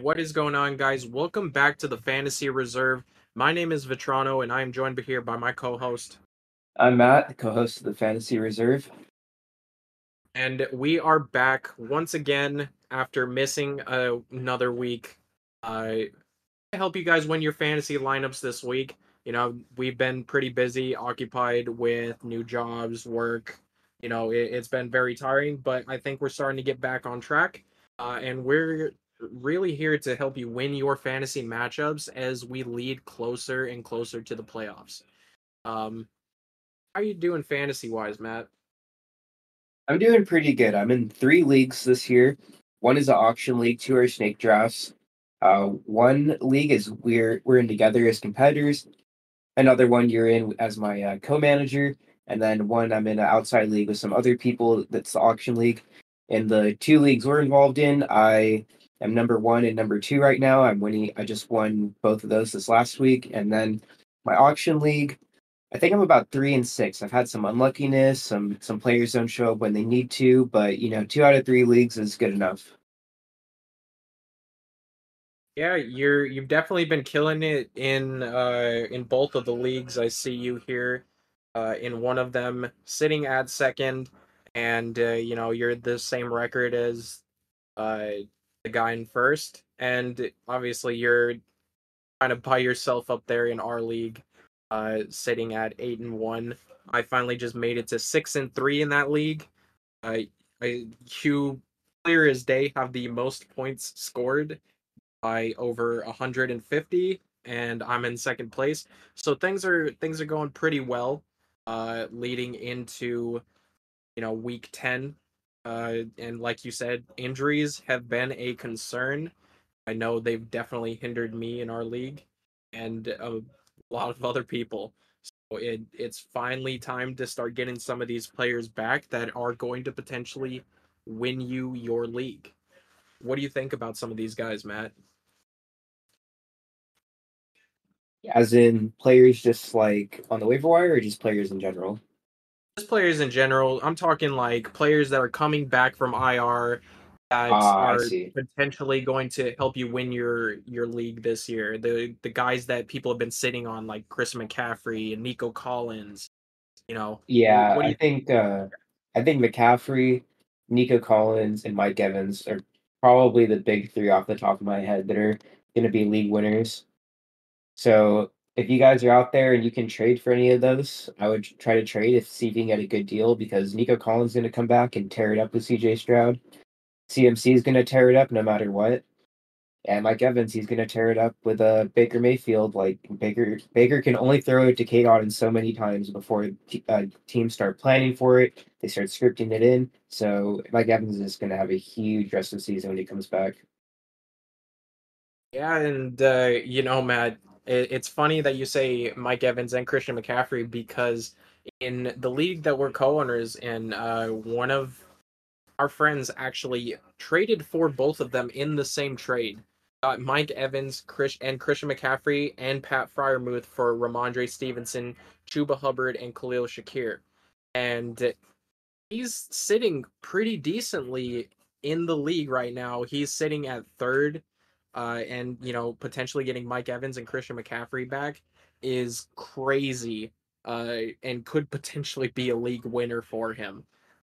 What is going on, guys? Welcome back to the Fantasy Reserve. My name is Vitrano, and I am joined here by my co-host. I'm Matt, the co-host of the Fantasy Reserve. And we are back once again after missing another week. To help you guys win your fantasy lineups this week. We've been pretty busy, occupied with new jobs, work. It's been very tiring, but I think we're starting to get back on track. And we're really here to help you win your fantasy matchups as we lead closer and closer to the playoffs. How are you doing fantasy wise, Matt? I'm doing pretty good. I'm in 3 leagues this year. One is an auction league, two are snake drafts. One league is we're in together as competitors. Another one you're in as my co-manager, and then one I'm in an outside league with some other people. That's the auction league. In the 2 leagues we're involved in, I am number one and number two right now. I'm winning. I just won both of those this last week, and then my auction league. I think I'm about 3-6. I've had some unluckiness. Some players don't show up when they need to, but 2 out of 3 leagues is good enough. Yeah, you've definitely been killing it in both of the leagues. I see you here in one of them sitting at second, and you're the same record as uh the guy in first, and obviously you're kind of by yourself up there in our league, sitting at 8-1. I finally just made it to 6-3 in that league. I you clear as day have the most points scored by over 150, and I'm in second place. So things are going pretty well leading into week 10. And like you said, injuries have been a concern. I know they've definitely hindered me in our league and a lot of other people. So it's finally time to start getting some of these players back that are going to potentially win you your league. What do you think about some of these guys, Matt? As in players just like on the waiver wire, or just players in general. Just players in general. I'm talking like players that are coming back from IR that Ah, I are see. potentially going to help you win your league this year. The guys that people have been sitting on, like Chris McCaffrey and Nico Collins. Yeah, What do you I think McCaffrey, Nico Collins, and Mike Evans are probably the big three off the top of my head that are going to be league winners. So if you guys are out there and you can trade for any of those, I would try to trade if see if you can get a good deal because Nico Collins is going to come back and tear it up with CJ Stroud. CMC is going to tear it up no matter what. And Mike Evans, he's going to tear it up with Baker Mayfield. Like Baker can only throw it to Kate Otten so many times before teams start planning for it. They start scripting it in. So Mike Evans is going to have a huge rest of the season when he comes back. Yeah, and Matt, it's funny that you say Mike Evans and Christian McCaffrey because in the league that we're co-owners in, one of our friends actually traded for both of them in the same trade. Mike Evans, Christian McCaffrey, and Pat Fryermuth for Ramondre Stevenson, Chuba Hubbard, and Khalil Shakir. And he's sitting pretty decently in the league right now. He's sitting at third, and potentially getting Mike Evans and Christian McCaffrey back is crazy, and could potentially be a league winner for him.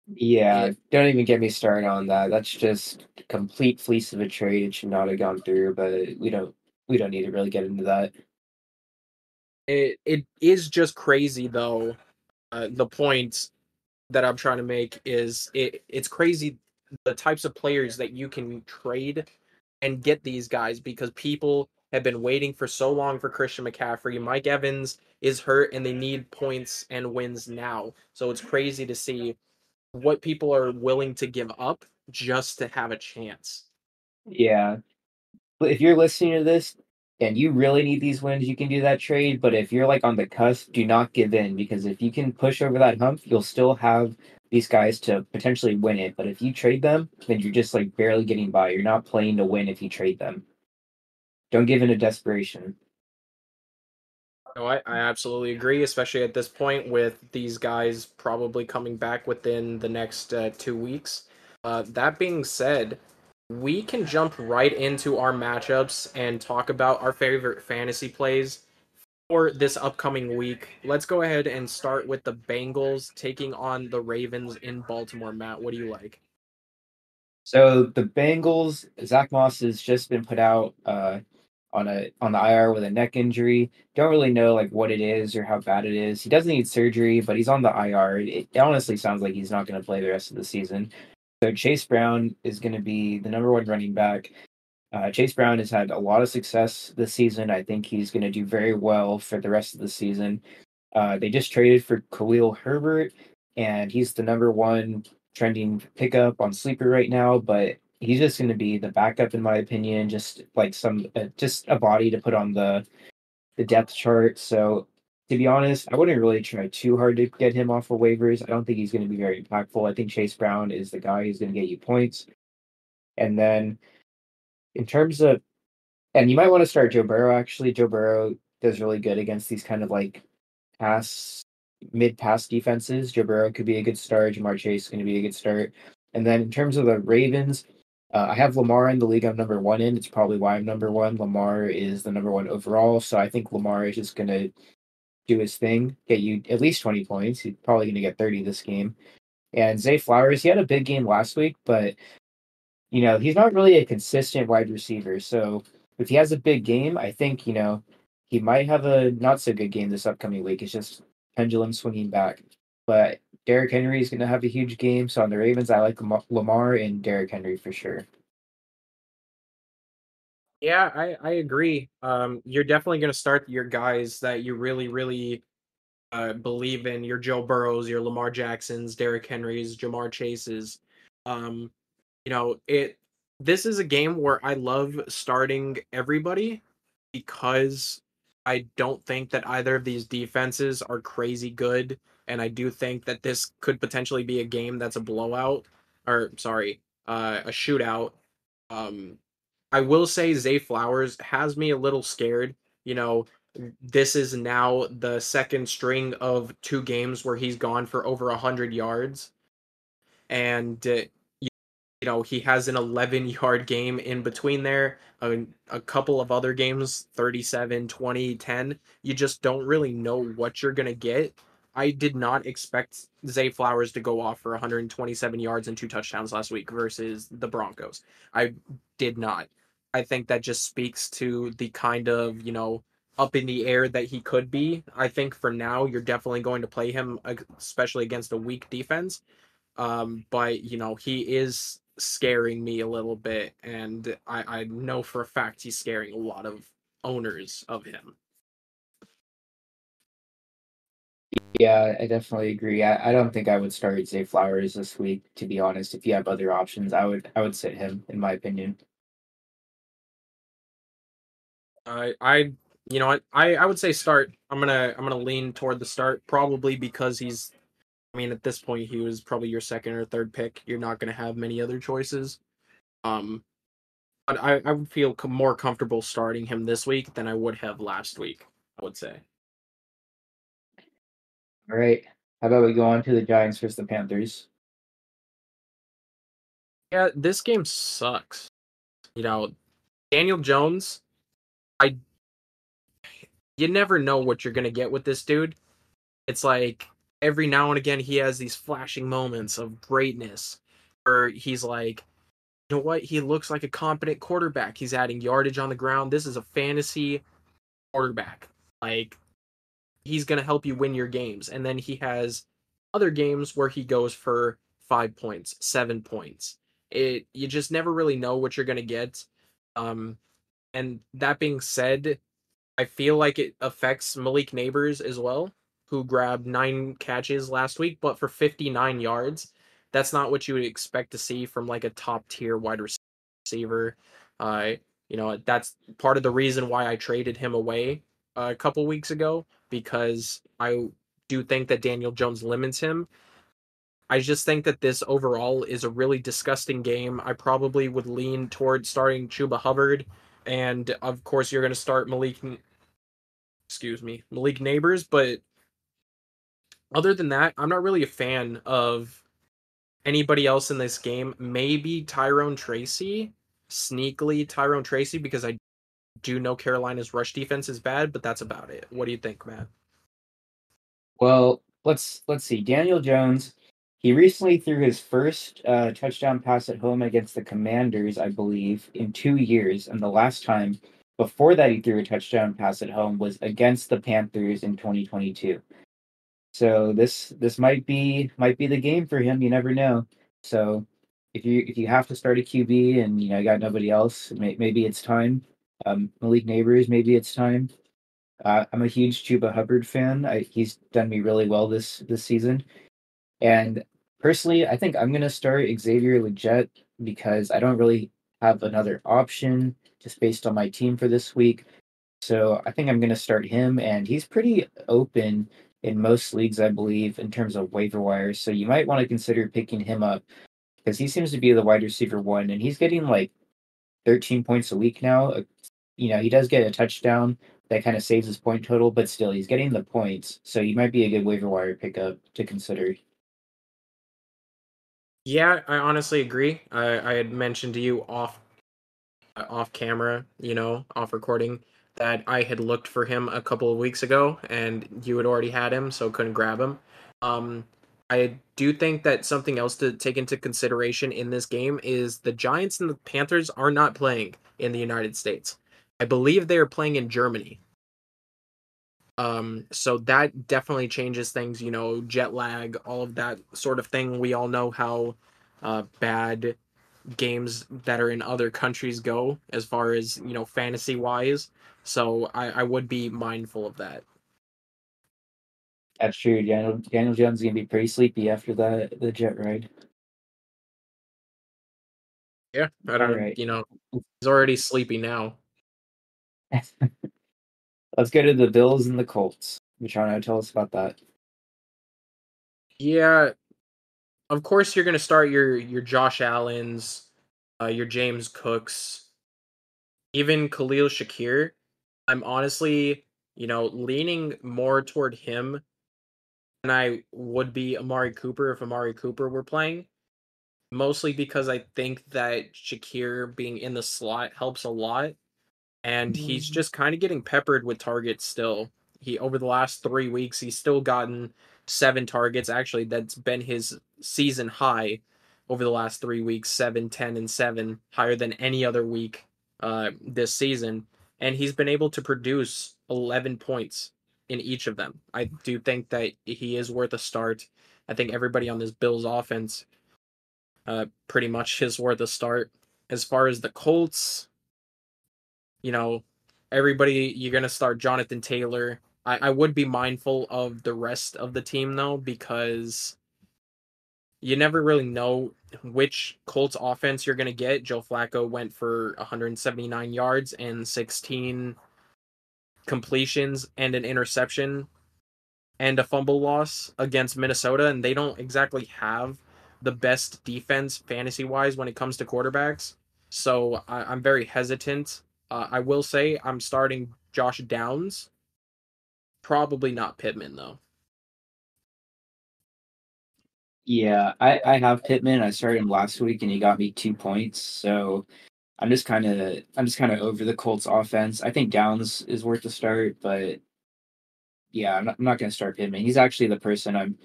Yeah, If don't even get me started on that. That's just a complete fleece of a trade. It should not have gone through, but we don't need to really get into that. it is just crazy though. The point that I'm trying to make is it's crazy the types of players that you can trade and get these guys because people have been waiting for so long for Christian McCaffrey. Mike Evans is hurt and they need points and wins now. So it's crazy to see what people are willing to give up just to have a chance. Yeah. But if you're listening to this and you really need these wins, you can do that trade. But if you're like on the cusp, do not give in because if you can push over that hump, you'll still have these guys to potentially win it. But if you trade them, then you're just like barely getting by. You're not playing to win if you trade them. Don't give in to desperation. No, I absolutely agree, especially at this point with these guys probably coming back within the next 2 weeks. That being said, we can jump right into our matchups and talk about our favorite fantasy plays for this upcoming week. Let's go ahead and start with the Bengals taking on the Ravens in Baltimore. Matt, what do you like? So the Bengals, Zach Moss has just been put out on the IR with a neck injury. Don't really know like what it is or how bad it is. He doesn't need surgery, but he's on the IR. It honestly sounds like he's not going to play the rest of the season. So Chase Brown is going to be the number one running back. Chase Brown has had a lot of success this season. I think he's going to do very well for the rest of the season. They just traded for Khalil Herbert, and he's the number one trending pickup on Sleeper right now. But he's just going to be the backup, in my opinion. Just like just a body to put on the depth chart. So to be honest, I wouldn't really try too hard to get him off of waivers. I don't think he's going to be very impactful. I think Chase Brown is the guy who's going to get you points. And then in terms of, and you might want to start Joe Burrow. Actually, Joe Burrow does really good against these kind of like pass mid pass defenses. Joe Burrow could be a good start. Jamar Chase is going to be a good start. And then in terms of the Ravens, I have Lamar in the league. I'm number one in. It's probably why I'm number one. Lamar is the number one overall, so I think Lamar is just going to do his thing, get you at least 20 points. He's probably going to get 30 this game. And Zay Flowers, he had a big game last week, but he's not really a consistent wide receiver. So if he has a big game, I think, he might have a not so good game this upcoming week. It's just pendulum swinging back. But Derrick Henry is going to have a huge game. So on the Ravens, I like Lamar and Derrick Henry for sure. Yeah, I agree. You're definitely going to start your guys that you really, really believe in, your Joe Burrows, your Lamar Jacksons, Derrick Henrys, Jamar Chases. Um, it this is a game where I love starting everybody because I don't think that either of these defenses are crazy good, and I do think that this could potentially be a game that's a blowout, or sorry, a shootout. Um, I will say Zay Flowers has me a little scared. You know, this is now the second string of two games where he's gone for over 100 yards, and he has an 11-yard game in between there, a couple of other games, 37, 20, 10. You just don't really know what you're going to get. I did not expect Zay Flowers to go off for 127 yards and two touchdowns last week versus the Broncos. I did not. I think that just speaks to the kind of, up in the air that he could be. I think for now, you're definitely going to play him, especially against a weak defense. But he is scaring me a little bit, and I know for a fact he's scaring a lot of owners of him. Yeah, I definitely agree. I don't think I would start Zay Flowers this week, to be honest. If you have other options, I would sit him, in my opinion. I you know what I would say start. I'm gonna lean toward the start probably because he's. I mean, at this point, he was probably your second or third pick. You're not gonna have many other choices. Um, but I would feel more comfortable starting him this week than I would have last week. I would say. All right. How about we go on to the Giants versus the Panthers? Yeah, this game sucks. You know, Daniel Jones, I you never know what you're gonna get with this dude. It's like every now and again he has these flashing moments of greatness where he's like, you know what? He looks like a competent quarterback. He's adding yardage on the ground. This is a fantasy quarterback. Like he's gonna help you win your games. And then he has other games where he goes for 5 points, 7 points. You just never really know what you're gonna get. Um, and that being said, I feel like it affects Malik Neighbors as well, who grabbed 9 catches last week, but for 59 yards. That's not what you would expect to see from like a top tier wide receiver. Uh, that's part of the reason why I traded him away a couple weeks ago because I do think that Daniel Jones limits him. I just think that this overall is a really disgusting game. I probably would lean toward starting Chuba Hubbard, and of course you're going to start Malik Neighbors, but other than that, I'm not really a fan of anybody else in this game. Maybe Tyrone Tracy. sneakily Tyrone Tracy because I do know Carolina's rush defense is bad, but that's about it. What do you think, Matt? Well, let's see. Daniel Jones, he recently threw his first touchdown pass at home against the Commanders, I believe, in 2 years, and the last time before that he threw a touchdown pass at home was against the Panthers in 2022. So this might be the game for him. You never know. So if you have to start a QB and you got nobody else, maybe it's time. Malik Neighbors, maybe it's time. I'm a huge Chuba Hubbard fan. He's done me really well this season. And personally, I think I'm gonna start Xavier Legette because I don't really have another option just based on my team for this week. So I think I'm gonna start him, and he's pretty open in most leagues, I believe, in terms of waiver wires. So you might want to consider picking him up because he seems to be the wide receiver one, and he's getting like 13 points a week now. He does get a touchdown that kind of saves his point total, but still, he's getting the points. So he might be a good waiver wire pickup to consider. Yeah, I honestly agree. I had mentioned to you off camera, off recording, that I had looked for him a couple of weeks ago, and you had already had him, so couldn't grab him. Um, I do think that something else to take into consideration in this game is the Giants and the Panthers are not playing in the United States. I believe they are playing in Germany. So that definitely changes things, jet lag, all of that sort of thing. We all know how bad games that are in other countries go as far as fantasy wise, so I would be mindful of that. That's true. Daniel Jones is gonna be pretty sleepy after the jet ride. Yeah, I All don't, right, he's already sleepy now. let's go to the Bills and the Colts. Vitrano, tell us about that. Yeah, of course you're going to start your Josh Allens, your James Cooks, even Khalil Shakir. I'm honestly, leaning more toward him than I would be Amari Cooper if Amari Cooper were playing, mostly because I think that Shakir being in the slot helps a lot, and he's just kind of getting peppered with targets still. He over the last 3 weeks, he's still gotten 7 targets. Actually, that's been his season high over the last 3 weeks, 7, 10, and 7, higher than any other week this season. And he's been able to produce 11 points in each of them. I do think that he is worth a start. I think everybody on this Bills offense pretty much is worth a start. As far as the Colts, you know, everybody, you're going to start Jonathan Taylor. I would be mindful of the rest of the team, though, because you never really know which Colts offense you're going to get. Joe Flacco went for 179 yards and 16 completions and an interception and a fumble loss against Minnesota, and they don't exactly have the best defense fantasy wise when it comes to quarterbacks. So I'm very hesitant. I will say I'm starting Josh Downs. Probably not Pittman though. Yeah, I have Pittman. I started him last week and he got me 2 points. So I'm just kind of over the Colts offense. I think Downs is worth the start, but yeah, I'm not going to start Pittman. He's actually the person I'm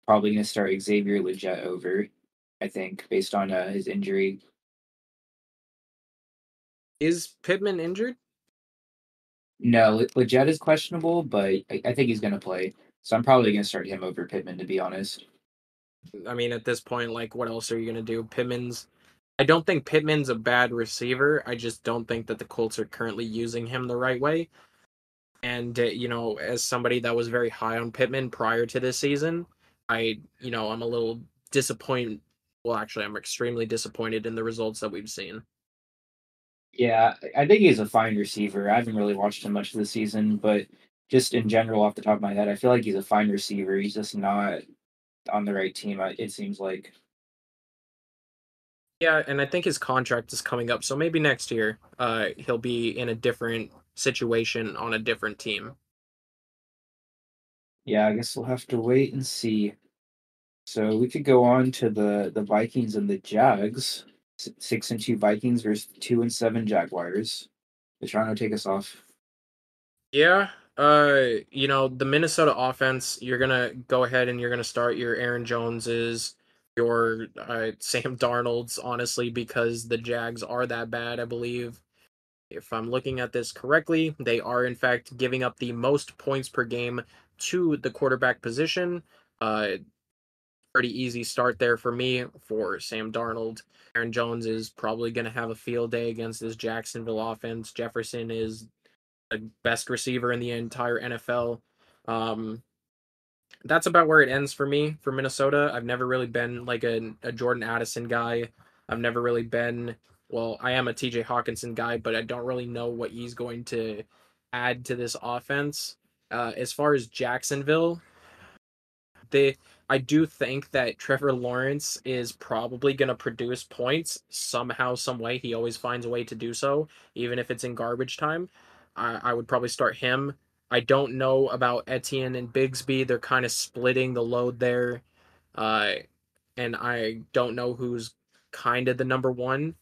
probably going to start Xavier Legette over. I think based on his injury. Is Pittman injured? No, Legette is questionable, but I think he's going to play. So I'm probably going to start him over Pittman to be honest. I mean, at this point, like, what else are you gonna do? I don't think Pittman's a bad receiver. I just don't think that the Colts are currently using him the right way. And as somebody that was very high on Pittman prior to this season, I'm a little disappointed. Well, actually, I'm extremely disappointed in the results that we've seen. Yeah, I think he's a fine receiver. I haven't really watched him much this season, but just in general, off the top of my head, I feel like he's a fine receiver. He's just not on the right team. It seems like. Yeah, and I think his contract is coming up, so maybe next year, he'll be in a different situation on a different team. Yeah, I guess we'll have to wait and see. So we could go on to the Vikings and the Jags. 6-2 Vikings versus 2-7 Jaguars. Vitrano, take us off. Yeah, the Minnesota offense, you're gonna go ahead and you're gonna start your Aaron Joneses, your Sam Darnold's, honestly, because the Jags are that bad, I believe. If I'm looking at this correctly, they are in fact giving up the most points per game to the quarterback position. Uh, Pretty easy start there for me for Sam Darnold. Aaron Jones is probably going to have a field day against this Jacksonville offense. Jefferson is the best receiver in the entire NFL. Um, that's about where it ends for me for Minnesota. I've never really been like a Jordan Addison guy. I've never really been, well, I am a TJ Hawkinson guy, but I don't really know what he's going to add to this offense. As far as Jacksonville, they I do think that Trevor Lawrence is probably going to produce points somehow, some way. He always finds a way to do so, even if it's in garbage time. I would probably start him. I don't know about Etienne and Bigsby. They're kind of splitting the load there. Uh, and I don't know who's kind of the number one.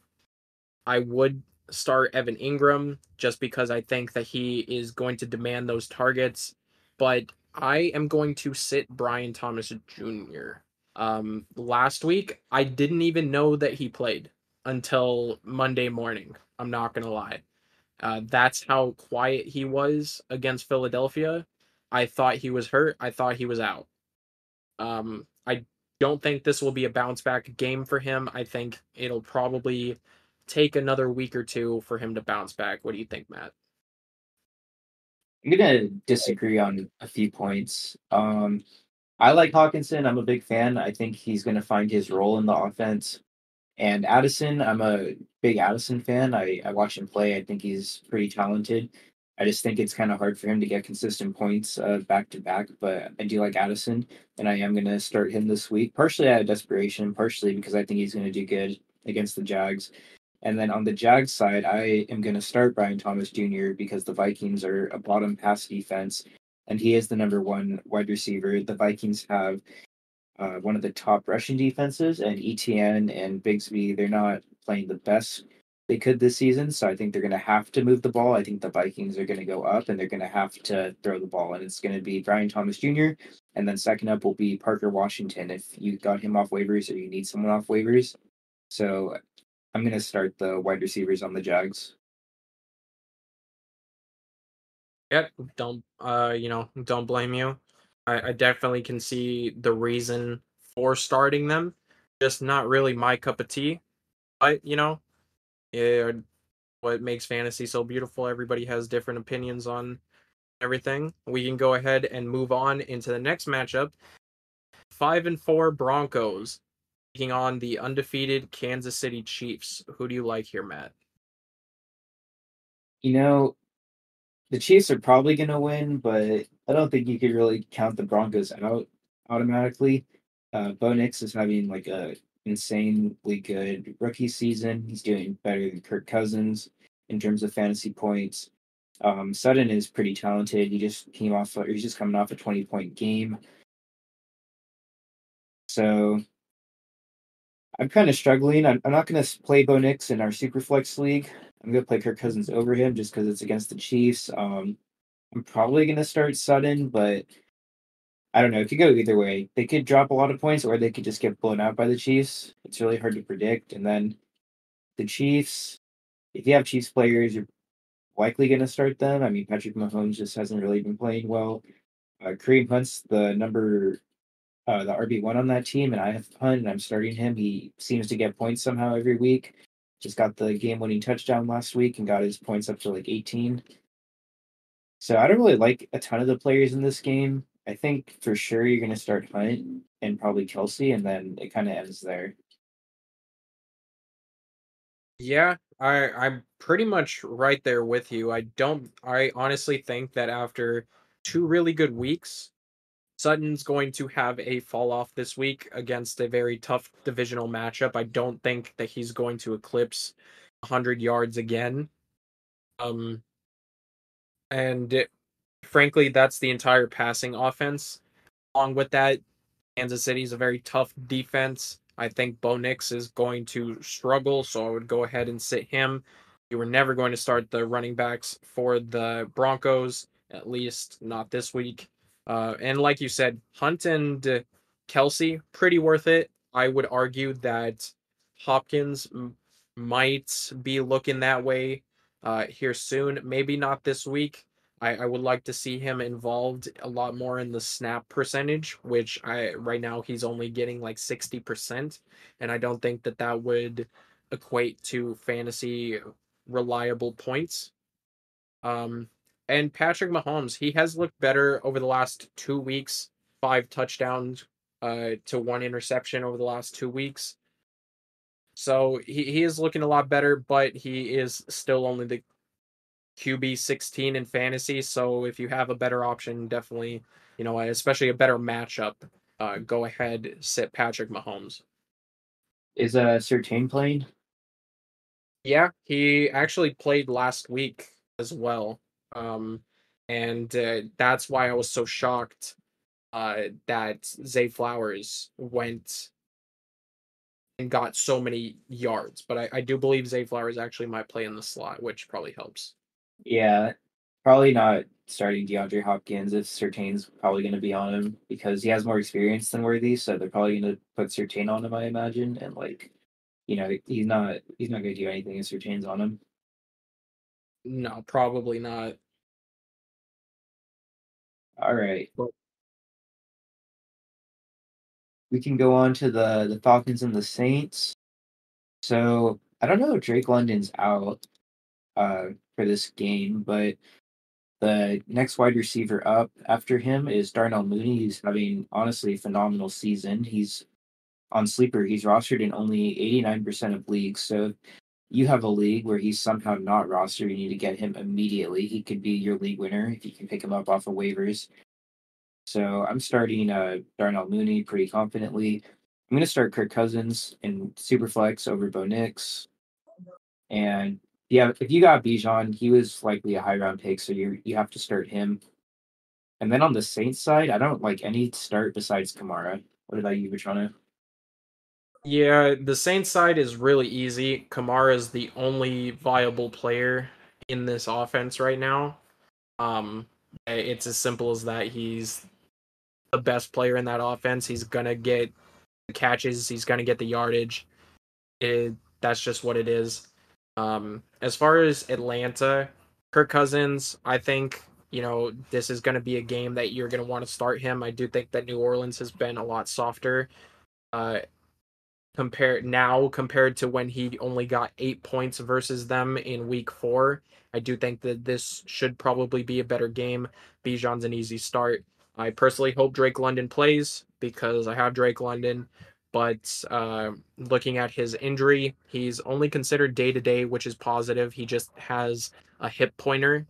I would start Evan Ingram just because I think that he is going to demand those targets, but I am going to sit Brian Thomas Jr. Last week I didn't even know that he played until Monday morning. I'm not gonna lie. That's how quiet he was against Philadelphia. I thought he was hurt. I thought he was out. I don't think this will be a bounce back game for him. I think it'll probably take another week or two for him to bounce back. What do you think, Matt? I'm gonna disagree on a few points. I like Hawkinson. I'm a big fan. I think he's gonna find his role in the offense. And Addison, I'm a big Addison fan. I watch him play. I think he's pretty talented. I just think it's kind of hard for him to get consistent points back to back. But I do like Addison, and I am going to start him this week, partially out of desperation, partially because I think he's going to do good against the Jags. And then on the Jags side, I am going to start Brian Thomas Jr. because the Vikings are a bottom pass defense, and he is the number one wide receiver. The Vikings have one of the top rushing defenses, and ETN and Bigsby, they're not playing the best they could this season. So I think they're going to have to move the ball. I think the Vikings are going to go up and they're going to have to throw the ball. And it's going to be Brian Thomas Jr. And then second up will be Parker Washington if you got him off waivers or you need someone off waivers. So I'm going to start the wide receivers on the Jags. Yeah, don't blame you. I definitely can see the reason for starting them. Just not really my cup of tea. But yeah, what makes fantasy so beautiful. Everybody has different opinions on everything. We can go ahead and move on into the next matchup. 5-4 Broncos taking on the undefeated Kansas City Chiefs. Who do you like here, Matt? You know, the Chiefs are probably going to win, but I don't think you could really count the Broncos out automatically. Bo Nix is having like a insanely good rookie season. He's doing better than Kirk Cousins in terms of fantasy points. Sutton is pretty talented. He's just coming off a 20-point game. So I'm kind of struggling. I'm not going to play Bo Nix in our Superflex league. I'm going to play Kirk Cousins over him just because it's against the Chiefs. I'm probably going to start Sutton, but I don't know. It could go either way. They could drop a lot of points or they could just get blown out by the Chiefs. It's really hard to predict. And then the Chiefs, if you have Chiefs players, you're likely going to start them. I mean, Patrick Mahomes just hasn't really been playing well. Kareem Hunt's the RB1 on that team, and I have Hunt, and I'm starting him. He seems to get points somehow every week. Just got the game-winning touchdown last week and got his points up to like 18. So I don't really like a ton of the players in this game. I think for sure you're going to start Hunt and probably Kelsey, and then it kind of ends there. Yeah, I'm pretty much right there with you. I honestly think that after two really good weeks, Sutton's going to have a fall off this week against a very tough divisional matchup. I don't think that he's going to eclipse 100 yards again. Um, and frankly, that's the entire passing offense. Along with that, Kansas City is a very tough defense. I think Bo Nix is going to struggle, so I would go ahead and sit him. You were never going to start the running backs for the Broncos, at least not this week. And like you said, Hunt and Kelsey, pretty worth it. I would argue that Hopkins might be looking that way here soon. Maybe not this week. I would like to see him involved a lot more in the snap percentage, which I right now he's only getting like 60%, and I don't think that that would equate to fantasy reliable points. Um, and Patrick Mahomes, he has looked better over the last 2 weeks, 5 touchdowns, to 1 interception over the last 2 weeks. So he is looking a lot better, but he is still only the QB 16 in fantasy. So if you have a better option, definitely, especially a better matchup, go ahead, sit Patrick Mahomes. Is Surtain playing? Yeah, he actually played last week as well. Um, and that's why I was so shocked that Zay Flowers went and got so many yards. But I do believe Zay Flowers actually might play in the slot, which probably helps. Yeah, probably not starting DeAndre Hopkins if Surtain's probably going to be on him because he has more experience than Worthy, so they're probably going to put Surtain on him, I imagine, and he's not going to do anything if Surtain's on him. No, probably not. All right, But we can go on to the Falcons and the Saints. So I don't know if Drake London's out for this game, but the next wide receiver up after him is Darnell Mooney. He's having honestly a phenomenal season. He's on Sleeper. He's rostered in only 89% of leagues. So if you have a league where he's somehow not rostered, you need to get him immediately. He could be your league winner if you can pick him up off of waivers. So I'm starting Darnell Mooney pretty confidently. I'm going to start Kirk Cousins in Superflex over Bo Nix. And yeah, if you got Bijan, he was likely a high round pick, so you have to start him. And then on the Saints side, I don't like any start besides Kamara. What about you, Vitrano? yeah, the Saints side is really easy. Kamara is the only viable player in this offense right now. Um, it's as simple as that. He's the best player in that offense. He's gonna get the catches. He's gonna get the yardage. That's just what it is. As far as Atlanta, Kirk Cousins, I think this is gonna be a game that you're gonna want to start him. I do think that New Orleans has been a lot softer. Uh, compared to when he only got 8 points versus them in week 4. I do think that this should probably be a better game. Bijan's an easy start. I personally hope Drake London plays because I have Drake London, but looking at his injury, he's only considered day to day, which is positive. He just has a hip pointer,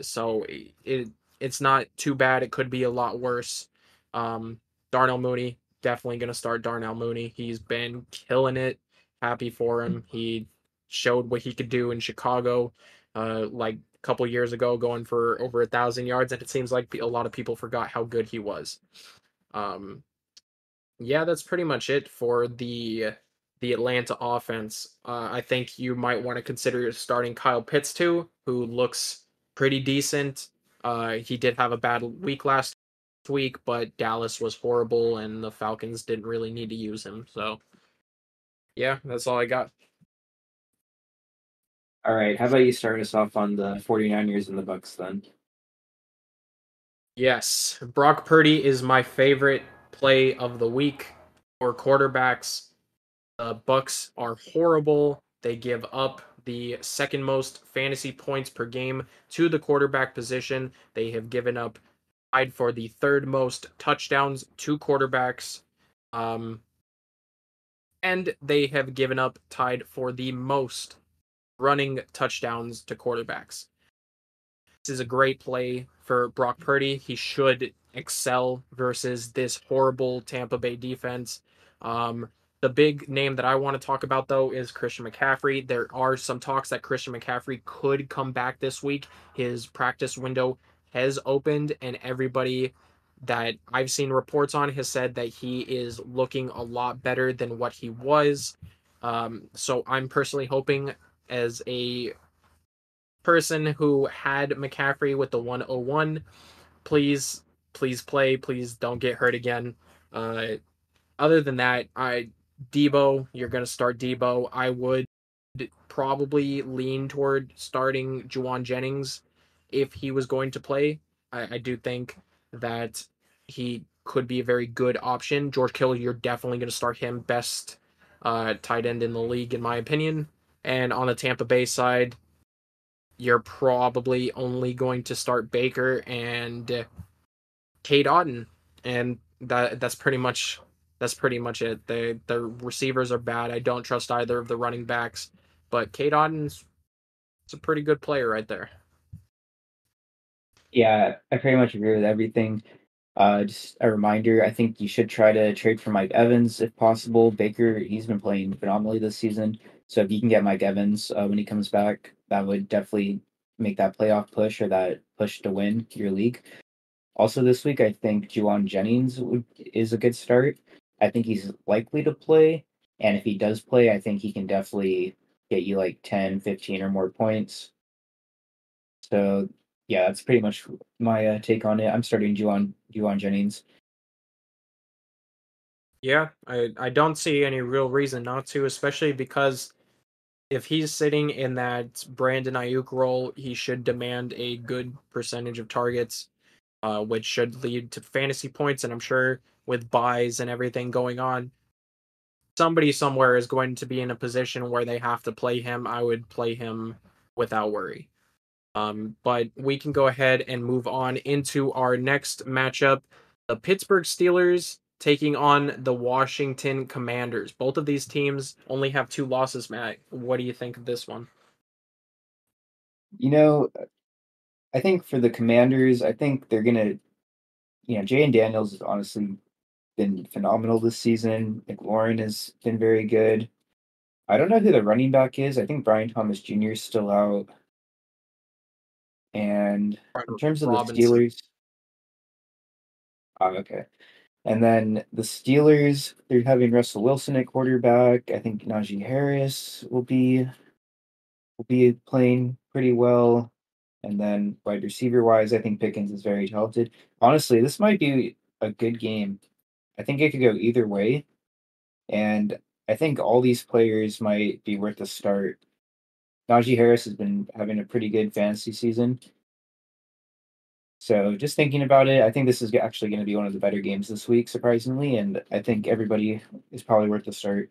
so it's not too bad. It could be a lot worse. Darnell Mooney, definitely going to start Darnell Mooney. He's been killing it. Happy for him. He showed what he could do in Chicago, like a couple years ago, going for over 1,000 yards, and it seems like a lot of people forgot how good he was. Um, yeah, that's pretty much it for the Atlanta offense. I think you might want to consider starting Kyle Pitts too, who looks pretty decent. He did have a bad week last week, but Dallas was horrible and the Falcons didn't really need to use him. So, yeah, that's all I got. All right, how about you start us off on the 49ers and the Bucks then? Yes, Brock Purdy is my favorite play of the week for quarterbacks. The Bucks are horrible. They give up the second most fantasy points per game to the quarterback position. They have given up tied for the third most touchdowns to quarterbacks. Um, and they have given up tied for the most running touchdowns to quarterbacks. This is a great play for Brock Purdy. He should excel versus this horrible Tampa Bay defense. The big name that I want to talk about, though, is Christian McCaffrey. There are some talks that Christian McCaffrey could come back this week. His practice window has opened, and everybody that I've seen reports on has said that he is looking a lot better than what he was. So I'm personally hoping, as a person who had McCaffrey with the 101, please, please play. Please don't get hurt again. Uh, Other than that, Debo, you're going to start Debo. I would probably lean toward starting Juwan Jennings if he was going to play. I do think that he could be a very good option. George Kittle, you're definitely going to start him, best tight end in the league, in my opinion. And on the Tampa Bay side, you're probably only going to start Baker and Cade Otton, and that's pretty much it. The receivers are bad. I don't trust either of the running backs, but Cade Otton's a pretty good player right there. Yeah, I pretty much agree with everything. Just a reminder, I think you should try to trade for Mike Evans if possible. Baker, he's been playing phenomenally this season. So if you can get Mike Evans when he comes back, that would definitely make that playoff push or that push to win your league. Also this week, I think Juwan Jennings is a good start. I think he's likely to play. And if he does play, I think he can definitely get you like 10, 15 or more points. So yeah, that's pretty much my take on it. I'm starting Juwan Jennings. Yeah, I don't see any real reason not to, especially because if he's sitting in that Brandon Ayuk role, he should demand a good percentage of targets, which should lead to fantasy points. And I'm sure with buys and everything going on, somebody somewhere is going to be in a position where they have to play him. I would play him without worry. But we can go ahead and move on into our next matchup. The Pittsburgh Steelers taking on the Washington Commanders. Both of these teams only have 2 losses, Matt. What do you think of this one? You know, I think for the Commanders, I think they're gonna, Jay Daniels has honestly been phenomenal this season. McLaurin has been very good. I don't know who the running back is. I think Brian Thomas Jr. is still out. And in terms of the Robinson. Steelers, okay. And then the Steelers, they're having Russell Wilson at quarterback. I think Najee Harris will be playing pretty well. And then wide receiver wise, I think Pickens is very talented. Honestly, this might be a good game. I think it could go either way. And I think all these players might be worth a start. Najee Harris has been having a pretty good fantasy season. So just thinking about it, I think this is actually going to be one of the better games this week, surprisingly. And I think everybody is probably worth a start.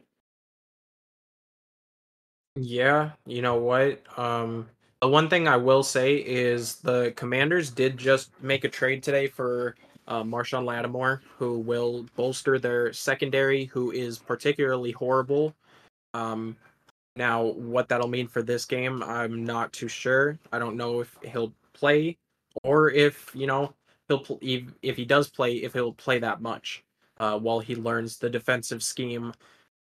Yeah, you know what? The one thing I will say is the Commanders did just make a trade today for Marshawn Lattimore, who will bolster their secondary, who is particularly horrible. Um, Now, what that'll mean for this game, I'm not too sure. I don't know if he'll play or if, if he does play, if he'll play that much while he learns the defensive scheme.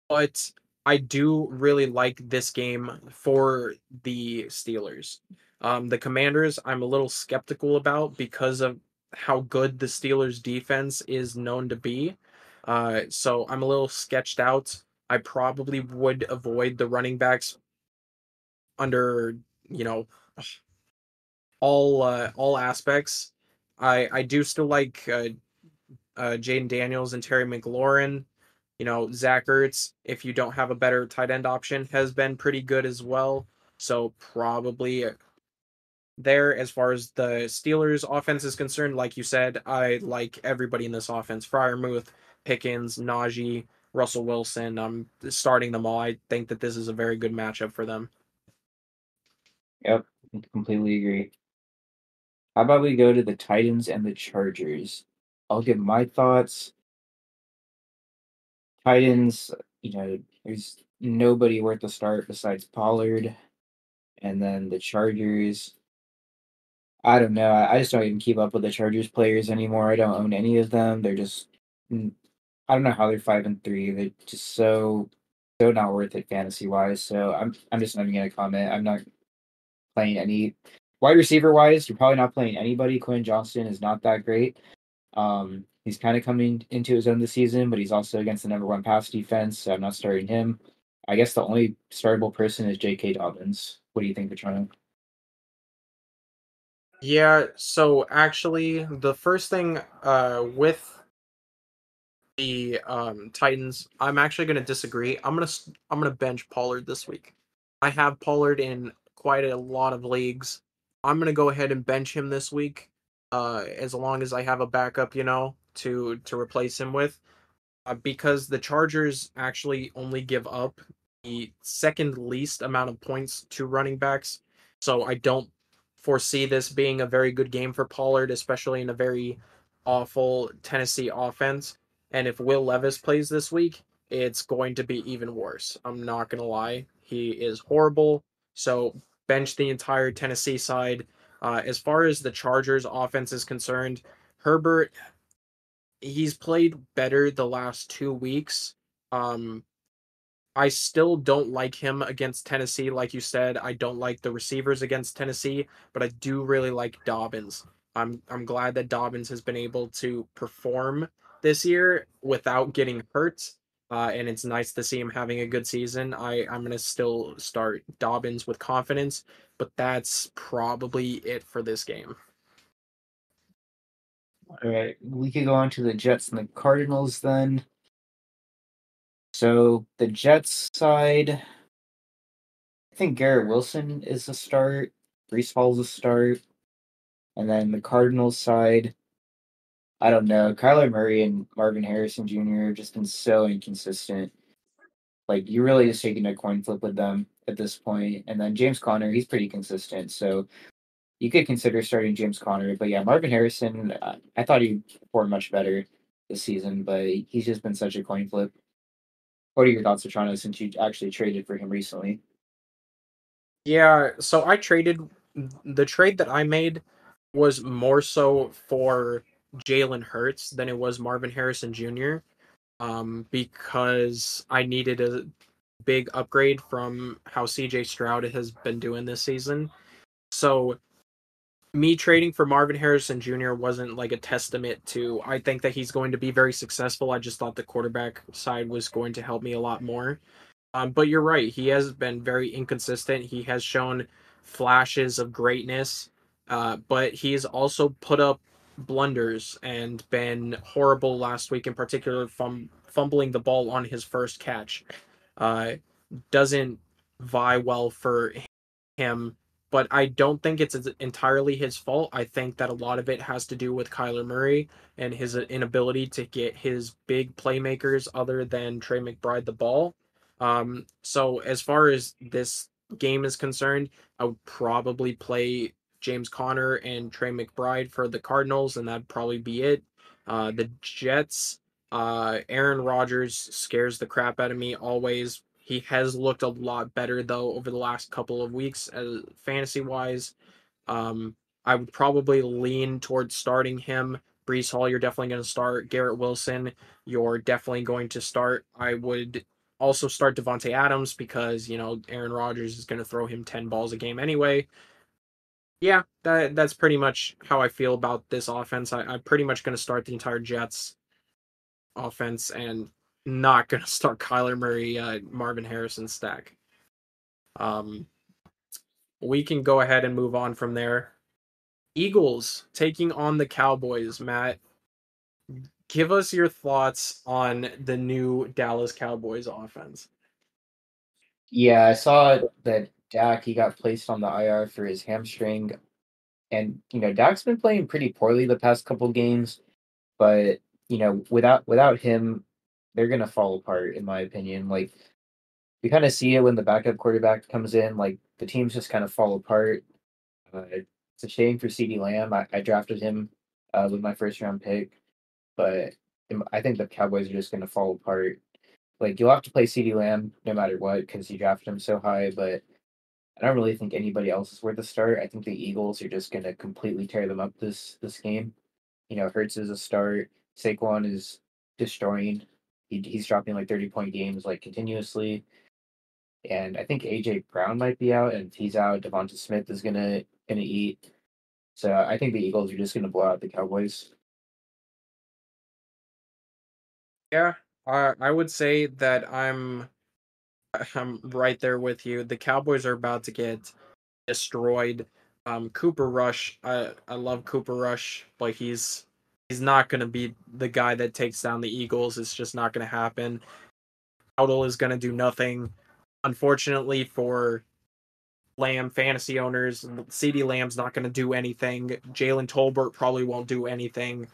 But I do really like this game for the Steelers. The Commanders, I'm a little skeptical about because of how good the Steelers defense is known to be. So I'm a little sketched out. I probably would avoid the running backs under, you know, all aspects. I do still like Jaden Daniels and Terry McLaurin. Zach Ertz, if you don't have a better tight end option, has been pretty good as well. So probably there as far as the Steelers offense is concerned, like you said, I like everybody in this offense. Fryermuth, Pickens, Najee, Russell Wilson. I'm starting them all. I think that this is a very good matchup for them. Yep, completely agree. How about we go to the Titans and the Chargers? I'll give my thoughts. Titans, there's nobody worth a start besides Pollard. And then the Chargers, I don't know. I just don't even keep up with the Chargers players anymore. I don't own any of them. They're just, I don't know how they're 5-3. They're just so not worth it fantasy wise. So I'm just not even gonna comment. I'm not playing any wide receiver wise. You're probably not playing anybody. Quinn Johnston is not that great. He's kind of coming into his own this season, but he's also against the number one pass defense, so I'm not starting him. I guess the only startable person is J.K. Dobbins. What do you think, Vitrano? Yeah, so actually, the first thing with the Titans, I'm actually going to disagree. I'm gonna bench Pollard this week. I have Pollard in quite a lot of leagues. I'm going to go ahead and bench him this week, as long as I have a backup, to replace him with. Because the Chargers actually only give up the second least amount of points to running backs. So I don't foresee this being a very good game for Pollard, especially in a very awful Tennessee offense. And if Will Levis plays this week, it's going to be even worse. I'm not going to lie. He is horrible. So bench the entire Tennessee side. As far as the Chargers offense is concerned, Herbert, he's played better the last 2 weeks. Um, I still don't like him against Tennessee. Like you said, I don't like the receivers against Tennessee, but I do really like Dobbins. I'm glad that Dobbins has been able to perform this year without getting hurt. And it's nice to see him having a good season. I'm gonna still start Dobbins with confidence, but that's probably it for this game. All right, we could go on to the Jets and the Cardinals then. So the Jets side, I think Garrett Wilson is a start, Brees Hall's a start, and then the Cardinals side, I don't know. Kyler Murray and Marvin Harrison Jr. have just been so inconsistent. Like you're really just taking a coin flip with them at this point. And then James Conner, he's pretty consistent, so you could consider starting James Conner. But yeah, Marvin Harrison, I thought he performed much better this season, but he's just been such a coin flip. What are your thoughts, Toronto, since you actually traded for him recently? Yeah, so I traded the trade that I made was more so for Jalen Hurts than it was Marvin Harrison Jr. Because I needed a big upgrade from how CJ Stroud has been doing this season. So me trading for Marvin Harrison Jr. wasn't like a testament to I think that he's going to be very successful. I just thought the quarterback side was going to help me a lot more. But you're right. He has been very inconsistent. He has shown flashes of greatness, but he's also put up blunders and been horrible last week, in particular, from fumbling the ball on his first catch. Uh, doesn't vie well for him, but I don't think it's entirely his fault. I think that a lot of it has to do with Kyler Murray and his inability to get his big playmakers other than Trey McBride the ball. So as far as this game is concerned, I would probably play James Conner and Trey McBride for the Cardinals, and that'd probably be it. The Jets, Aaron Rodgers scares the crap out of me always. He has looked a lot better though over the last couple of weeks as fantasy wise. Um, I would probably lean towards starting him. Brees Hall, you're definitely going to start. Garrett Wilson, you're definitely going to start. I would also start Devontae Adams because Aaron Rodgers is going to throw him 10 balls a game anyway. Yeah, that's pretty much how I feel about this offense. I'm pretty much going to start the entire Jets offense and not going to start Kyler Murray, Marvin Harrison stack. Um, we can go ahead and move on from there. Eagles taking on the Cowboys. Matt, give us your thoughts on the new Dallas Cowboys offense. Yeah, I saw that Dak he got placed on the IR for his hamstring, and Dak's been playing pretty poorly the past couple games. But without him, they're gonna fall apart in my opinion. Like we kind of see it when the backup quarterback comes in. Like the teams just kind of fall apart. It's a shame for CD Lamb. I drafted him with my first round pick, but I think the Cowboys are just gonna fall apart. Like you'll have to play CD Lamb no matter what because you drafted him so high, but I don't really think anybody else is worth a start. I think the Eagles are just gonna completely tear them up this game. Hurts is a start. Saquon is destroying. He's dropping like 30-point games like continuously. And I think AJ Brown might be out, and if he's out, Devonta Smith is gonna eat. So I think the Eagles are just gonna blow out the Cowboys. Yeah, I would say that I'm right there with you. The Cowboys are about to get destroyed. Cooper Rush, I love Cooper Rush, but he's not gonna be the guy that takes down the Eagles. It's just not gonna happen. Odell is gonna do nothing. Unfortunately for Lamb fantasy owners, CD Lamb's not gonna do anything. Jalen Tolbert probably won't do anything.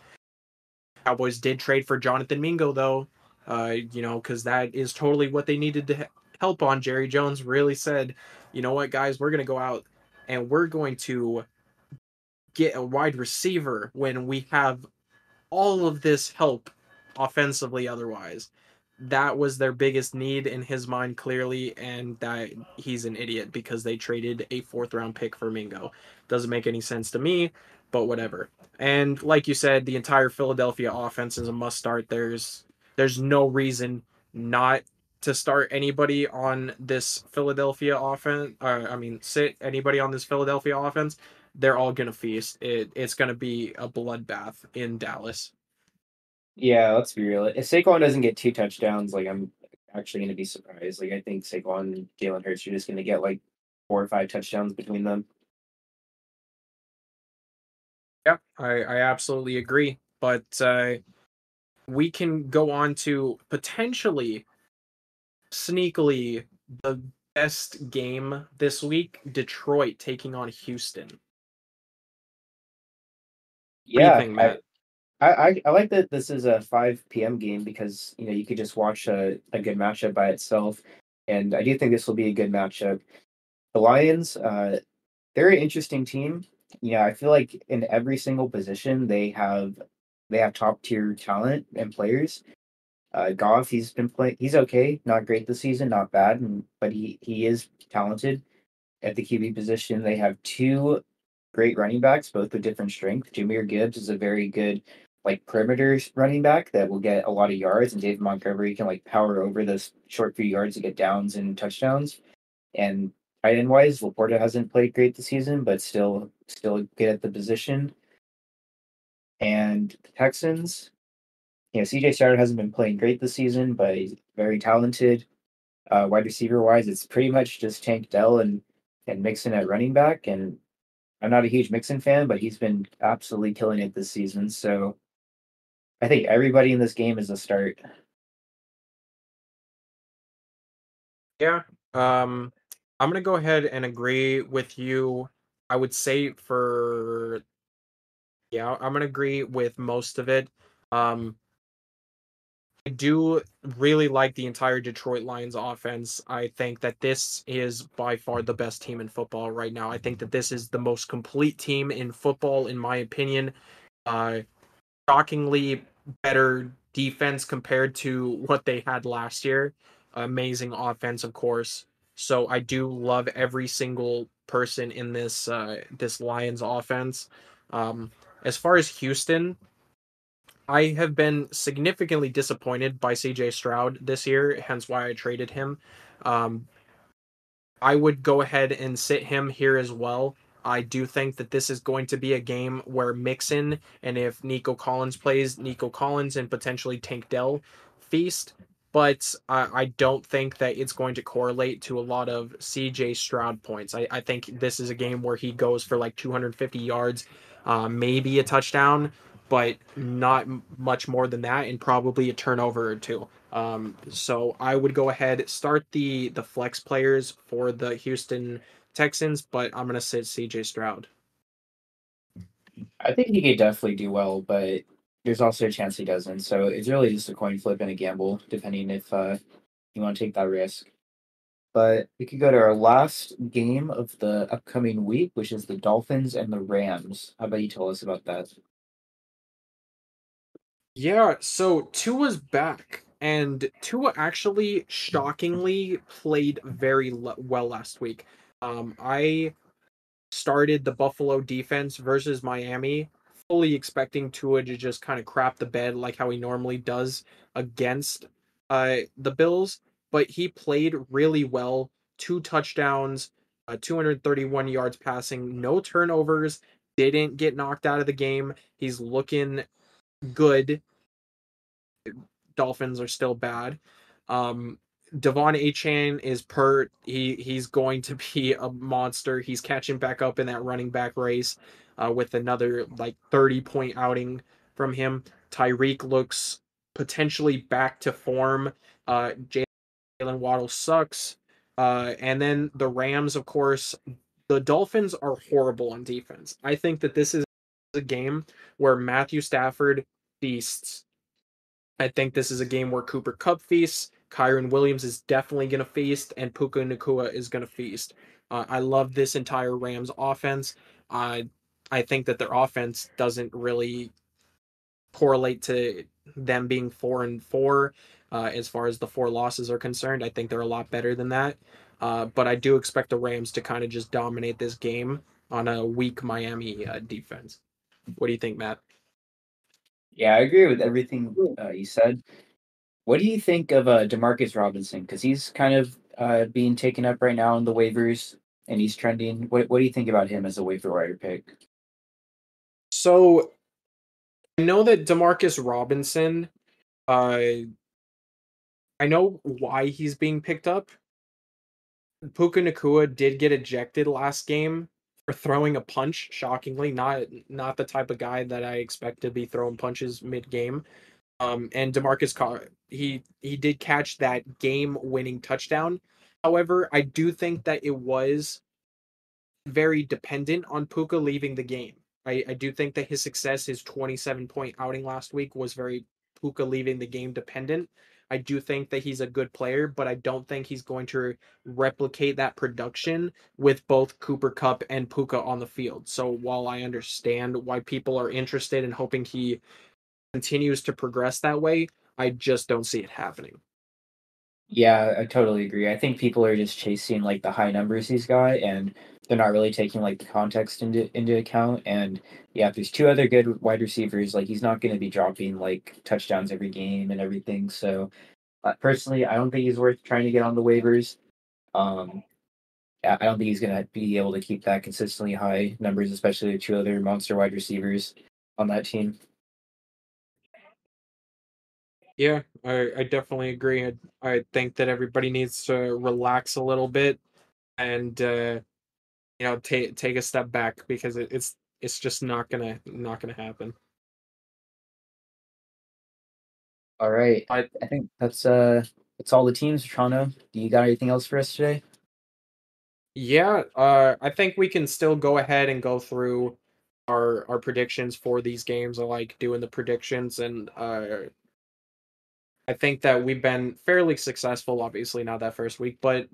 Cowboys did trade for Jonathan Mingo though, because that is totally what they needed to help on. Jerry Jones really said, you know what, guys, we're gonna go out and we're going to get a wide receiver when we have all of this help offensively otherwise. That was their biggest need in his mind, clearly, and that he's an idiot because they traded a fourth round pick for Mingo. Doesn't make any sense to me, but whatever. And like you said, the entire Philadelphia offense is a must start. There's no reason not to start anybody on this Philadelphia offense. Sit anybody on this Philadelphia offense. They're all gonna feast. It's gonna be a bloodbath in Dallas. Yeah, let's be real. If Saquon doesn't get 2 touchdowns, like I'm actually going to be surprised. Like I think Saquon and Jalen Hurts are just going to get like 4 or 5 touchdowns between them. Yeah, I absolutely agree. But we can go on to potentially sneakily the best game this week, Detroit taking on Houston. What do you Yeah, think, I, Matt? I like that this is a 5 p.m. game because you could just watch a good matchup by itself, and I do think this will be a good matchup. The Lions, they're an interesting team. Yeah, I feel like in every single position they have top tier talent and players. Goff, he's been playing. He's okay, not great this season, not bad, but he is talented at the QB position. They have two great running backs, both with different strength. Jameer Gibbs is a very good like perimeter running back that will get a lot of yards, and David Montgomery can like power over those short few yards to get downs and touchdowns. And tight end wise, Laporta hasn't played great this season, but still good at the position. And the Texans, CJ Stroud hasn't been playing great this season, but he's very talented. Wide receiver wise, it's pretty much just Tank Dell and Mixon at running back. And I'm not a huge Mixon fan, but he's been absolutely killing it this season. So I think everybody in this game is a start. Yeah. Um I'm gonna go ahead and agree with you. I would say for yeah, I'm gonna agree with most of it. Um I do really like the entire Detroit Lions offense. I think that this is by far the best team in football right now. I think that this is the most complete team in football, in my opinion. Uh, Shockingly better defense compared to what they had last year. Amazing offense, of course. So I do love every single person in this Lions offense. Um, as far as Houston, I have been significantly disappointed by CJ Stroud this year, hence why I traded him. Um, I would go ahead and sit him here as well. I do think that this is going to be a game where Mixon and if Nico Collins plays, Nico Collins and potentially Tank Dell feast. But I don't think that it's going to correlate to a lot of CJ Stroud points. I think this is a game where he goes for like 250 yards, maybe a touchdown, but not much more than that, and probably a turnover or two. So I would go ahead start the flex players for the Houston Texans, but I'm gonna sit CJ Stroud. I think he could definitely do well, but there's also a chance he doesn't. So it's really just a coin flip and a gamble, depending if you want to take that risk. But we could go to our last game of the upcoming week, which is the Dolphins and the Rams. How about you tell us about that? Yeah, so Tua's back, and Tua actually shockingly played very well last week. I started the Buffalo defense versus Miami, fully expecting Tua to just kind of crap the bed like how he normally does against the Bills, but he played really well. 2 touchdowns, 231 yards passing, no turnovers, didn't get knocked out of the game. He's looking good. Dolphins are still bad. Devon Achane is pert. He's going to be a monster. He's catching back up in that running back race with another like 30-point outing from him. Tyreek looks potentially back to form. Jalen Waddle sucks. And then the Rams, of course, the Dolphins are horrible on defense. I think that this is a game where Matthew Stafford feasts. I think this is a game where Cooper Kupp feasts. Kyron Williams is definitely going to feast, and Puka Nakua is going to feast. I love this entire Rams offense. I think that their offense doesn't really correlate to them being 4-4 as far as the four losses are concerned. I think they're a lot better than that. But I do expect the Rams to kind of just dominate this game on a weak Miami defense. What do you think, Matt? Yeah, I agree with everything you said. What do you think of Demarcus Robinson? Because he's kind of being taken up right now in the waivers, and he's trending. What do you think about him as a waiver wire pick? So I know that Demarcus Robinson, uh, I know why he's being picked up. Puka Nakua did get ejected last game for throwing a punch. Shockingly, not the type of guy that I expect to be throwing punches mid game. And Demarcus he did catch that game winning touchdown. However, I do think that it was very dependent on Puka leaving the game. I do think that his success, his 27-point outing last week, was very Puka leaving the game dependent. I do think that he's a good player, but I don't think he's going to replicate that production with both Cooper Kupp and Puka on the field. So while I understand why people are interested in hoping he continues to progress that way, I just don't see it happening. Yeah, I totally agree. I think people are just chasing like the high numbers he's got, and they're not really taking like the context into account. And yeah, if there's two other good wide receivers, like he's not going to be dropping like touchdowns every game and everything. So personally, I don't think he's worth trying to get on the waivers. Um, yeah, I don't think he's going to be able to keep that consistently high numbers, especially with two other monster wide receivers on that team. Yeah, I definitely agree. I think that everybody needs to relax a little bit and take a step back because it's just not gonna happen. All right, I I think that's all the teams. Toronto, do you got anything else for us today? Yeah, I think we can still go ahead and go through our predictions for these games. I like doing the predictions, and I think that we've been fairly successful. Obviously, not that first week, but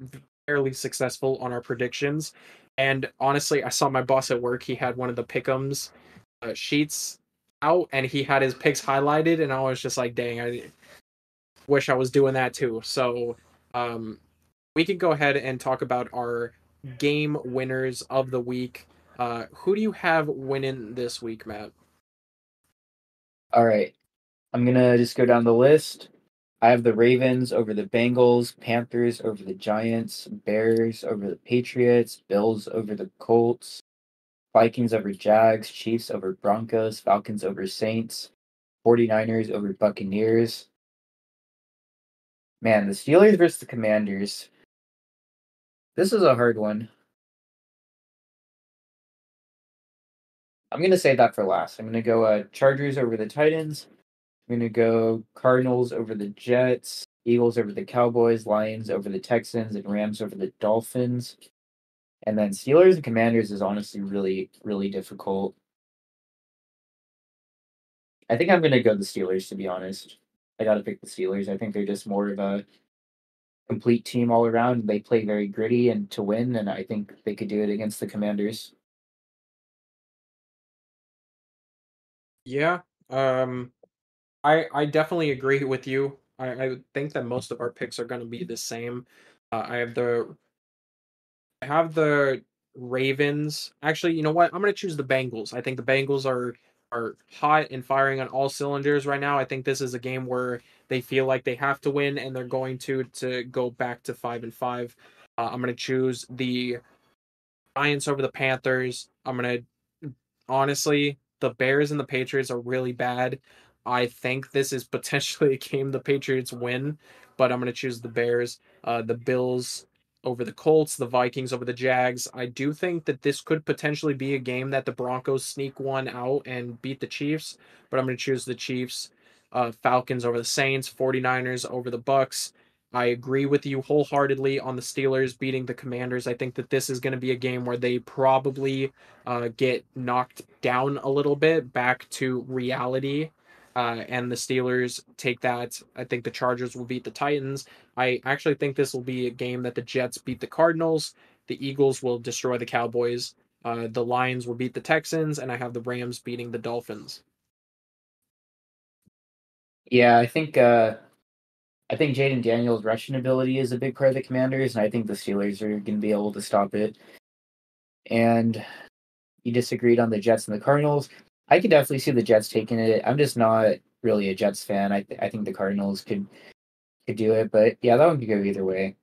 fairly successful on our predictions. And honestly, I saw my boss at work. He had one of the pick'ems sheets out, and he had his picks highlighted, and I was just like, "Dang, I wish I was doing that too." So, um, we can go ahead and talk about our game winners of the week. Who do you have winning this week, Matt? All right, I'm gonna just go down the list. I have the Ravens over the Bengals, Panthers over the Giants, Bears over the Patriots, Bills over the Colts, Vikings over Jags, Chiefs over Broncos, Falcons over Saints, 49ers over Buccaneers. Man, the Steelers versus the Commanders. This is a hard one. I'm going to save that for last. I'm going to go Chargers over the Titans. I'm going to go Cardinals over the Jets, Eagles over the Cowboys, Lions over the Texans, and Rams over the Dolphins. And then Steelers and Commanders is honestly really, really difficult. I think I'm going to go the Steelers, to be honest. I got to pick the Steelers. I think they're just more of a complete team all around. They play very gritty and to win, and I think they could do it against the Commanders. Yeah, um, I definitely agree with you. I think that most of our picks are going to be the same. I have the Ravens. Actually, you know what? I'm going to choose the Bengals. I think the Bengals are hot and firing on all cylinders right now. I think this is a game where they feel like they have to win, and they're going to go back to 5-5. I'm going to choose the Giants over the Panthers. I'm going to honestly, the Bears and the Patriots are really bad. I think this is potentially a game the Patriots win, but I'm going to choose the Bears. The Bills over the Colts, the Vikings over the Jags. I do think that this could potentially be a game that the Broncos sneak one out and beat the Chiefs, but I'm going to choose the Chiefs. Falcons over the Saints, 49ers over the Bucks. I agree with you wholeheartedly on the Steelers beating the Commanders. I think that this is going to be a game where they probably get knocked down a little bit back to reality, and the Steelers take that. I think the Chargers will beat the Titans. I actually think this will be a game that the Jets beat the Cardinals. The Eagles will destroy the Cowboys. The Lions will beat the Texans, and I have the Rams beating the Dolphins. Yeah, I think Jaden Daniels' rushing ability is a big part of the Commanders, and I think the Steelers are going to be able to stop it. And you disagreed on the Jets and the Cardinals. I could definitely see the Jets taking it. I'm just not really a Jets fan. I think the Cardinals could do it, but yeah, that one could go either way.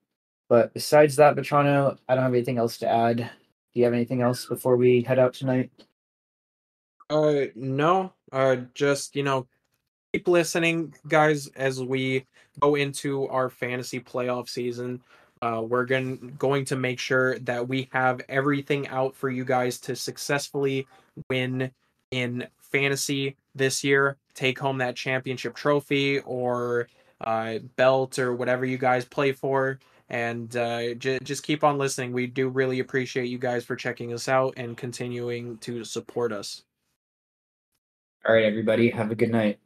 But besides that, Vitrano, I don't have anything else to add. Do you have anything else before we head out tonight? No. Just keep listening, guys, as we go into our fantasy playoff season. We're going to make sure that we have everything out for you guys to successfully win in fantasy this year. Take home that championship trophy or belt or whatever you guys play for. And just keep on listening. We do really appreciate you guys for checking us out and continuing to support us. All right, everybody, have a good night.